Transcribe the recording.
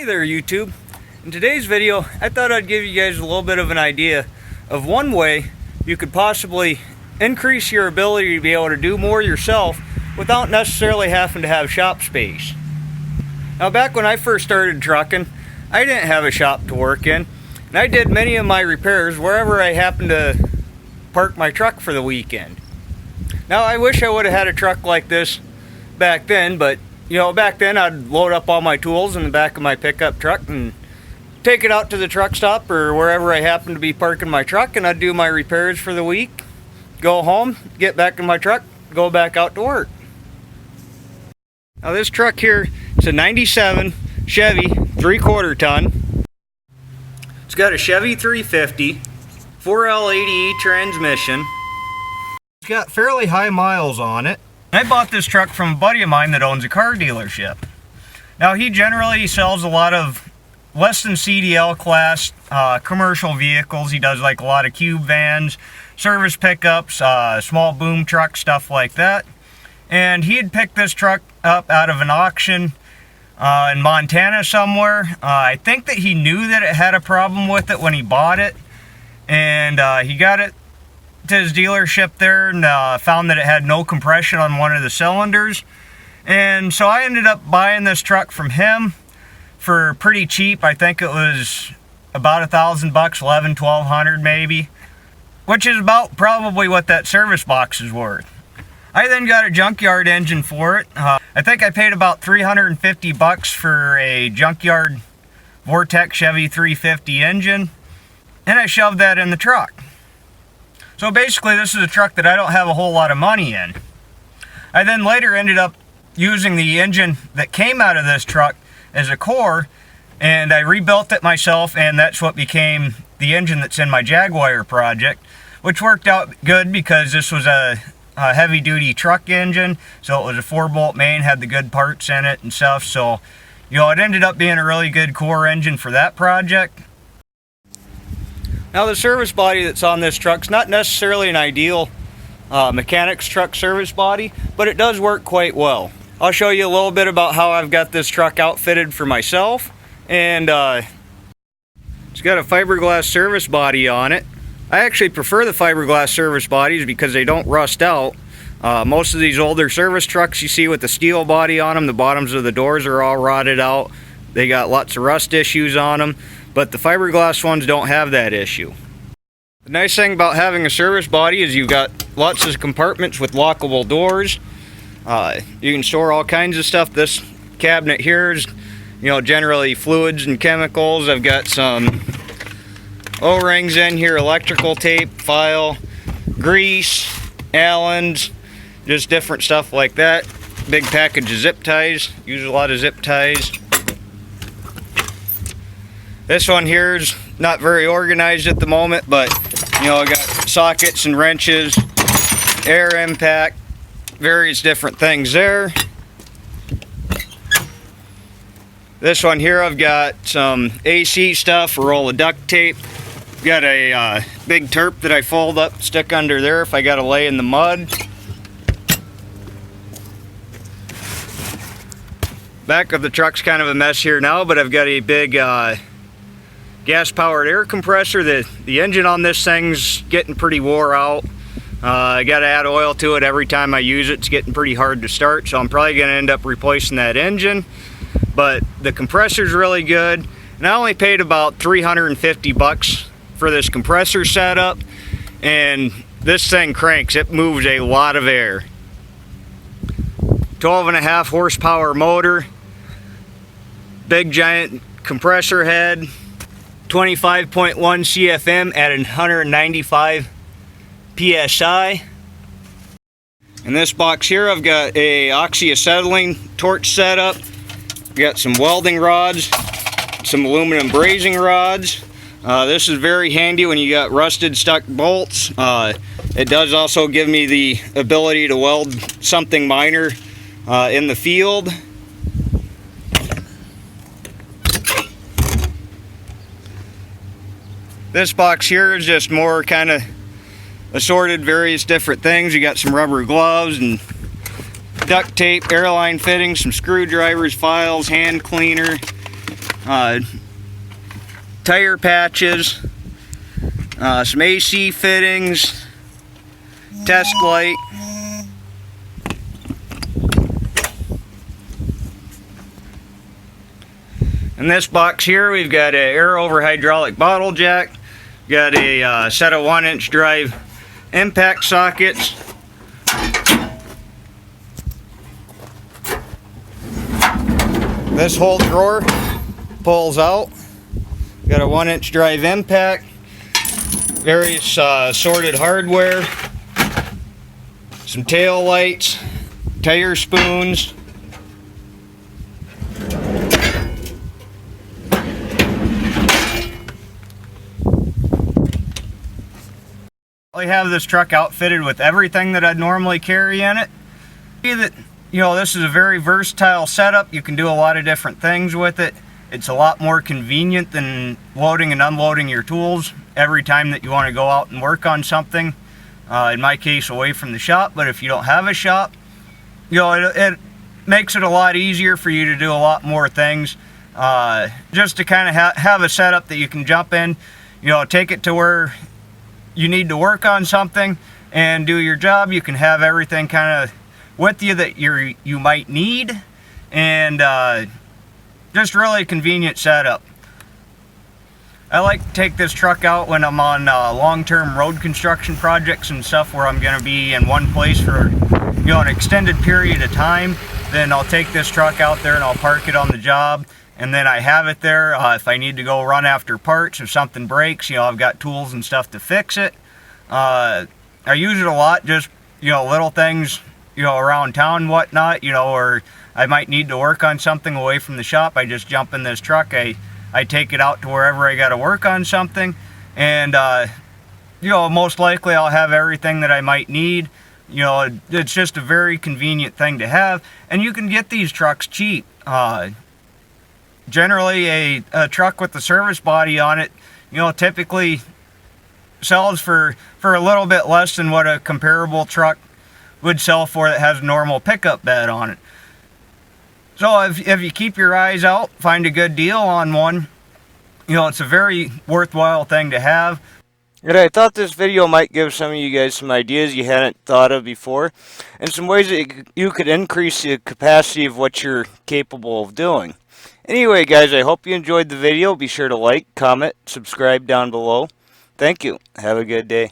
Hey there YouTube. In today's video I thought I'd give you guys a little bit of an idea of one way you could possibly increase your ability to be able to do more yourself without necessarily having to have shop space. Now back when I first started trucking, I didn't have a shop to work in, and I did many of my repairs wherever I happened to park my truck for the weekend. Now I wish I would have had a truck like this back then, but you know, back then I'd load up all my tools in the back of my pickup truck and take it out to the truck stop or wherever I happened to be parking my truck, and I'd do my repairs for the week, go home, get back in my truck, go back out to work. Now this truck here, it's a 97 Chevy 3/4 ton. It's got a Chevy 350, 4L80E transmission. It's got fairly high miles on it. I bought this truck from a buddy of mine that owns a car dealership. Now he generally sells a lot of less than CDL class commercial vehicles. He does like a lot of cube vans, service pickups, small boom trucks, stuff like that. And he had picked this truck up out of an auction in Montana somewhere. I think that he knew that it had a problem with it when he bought it, and he got it to his dealership there and found that it had no compression on one of the cylinders. And so I ended up buying this truck from him for pretty cheap. I think it was about $1,000 bucks, $1,100 maybe, which is about probably what that service box is worth. I then got a junkyard engine for it. I think I paid about $350 bucks for a junkyard Vortex Chevy 350 engine, and I shoved that in the truck. So basically this is a truck that I don't have a whole lot of money in. I then later ended up using the engine that came out of this truck as a core, and I rebuilt it myself, and that's what became the engine that's in my Jaguar project, which worked out good because this was a heavy duty truck engine, so it was a 4-bolt main, had the good parts in it and stuff, so you know, it ended up being a really good core engine for that project. Now the service body that's on this truck's not necessarily an ideal mechanic's truck service body, but it does work quite well. I'll show you a little bit about how I've got this truck outfitted for myself, and it's got a fiberglass service body on it. I actually prefer the fiberglass service bodies because they don't rust out. Most of these older service trucks you see with the steel body on them, the bottoms of the doors are all rotted out. They got lots of rust issues on them, but the fiberglass ones don't have that issue. The nice thing about having a service body is you've got lots of compartments with lockable doors. You can store all kinds of stuff. This cabinet here is, you know, generally fluids and chemicals. I've got some O-rings in here, electrical tape, file, grease, Allens, just different stuff like that. Big package of zip ties, use a lot of zip ties. This one here is not very organized at the moment, but you know, I got sockets and wrenches, air impact, various different things there. This one here, I've got some AC stuff, a roll of duct tape. Got a big tarp that I fold up, stick under there if I gotta lay in the mud. Back of the truck's kind of a mess here now, but I've got a big gas-powered air compressor. The engine on this thing's getting pretty wore out. I gotta add oil to it every time I use it. It's getting pretty hard to start, so I'm probably gonna end up replacing that engine. But the compressor's really good, and I only paid about $350 bucks for this compressor setup, and this thing cranks. It moves a lot of air. 12.5 horsepower motor, big giant compressor head, 25.1 CFM at 195 PSI. In this box here I've got a oxyacetylene torch setup, got some welding rods, some aluminum brazing rods. This is very handy when you got rusted stuck bolts. It does also give me the ability to weld something minor in the field. This box here is just more kind of assorted various different things. You got some rubber gloves and duct tape, airline fittings, some screwdrivers, files, hand cleaner, tire patches, some AC fittings, test light. In this box here, we've got an air over hydraulic bottle jack, got a set of 1-inch drive impact sockets, this whole drawer pulls out, got a 1-inch drive impact, various sorted hardware, some tail lights, tire spoons, I have this truck outfitted with everything that I'd normally carry in it. This is a very versatile setup. You can do a lot of different things with it. It's a lot more convenient than loading and unloading your tools every time that you want to go out and work on something. In my case, away from the shop, but if you don't have a shop, it makes it a lot easier for you to do a lot more things. Just to kind of have a setup that you can jump in, take it to where you need to work on something and do your job. You can have everything kind of with you that you might need, and just really a convenient setup. I like to take this truck out when I'm on long-term road construction projects and stuff where I'm going to be in one place for an extended period of time. Then I'll take this truck out there and I'll park it on the job, and then I have it there if I need to go run after parts. If something breaks, I've got tools and stuff to fix it. I use it a lot, just little things around town and whatnot, or I might need to work on something away from the shop. I just jump in this truck, I take it out to wherever I got to work on something, and most likely I'll have everything that I might need. It's just a very convenient thing to have, and you can get these trucks cheap. Generally a truck with the service body on it, typically sells for a little bit less than what a comparable truck would sell for that has a normal pickup bed on it. So if you keep your eyes out, find a good deal on one, it's a very worthwhile thing to have. And I thought this video might give some of you guys some ideas you hadn't thought of before, and some ways that you could increase the capacity of what you're capable of doing. Anyway, guys, I hope you enjoyed the video. Be sure to like, comment, subscribe down below. Thank you. Have a good day.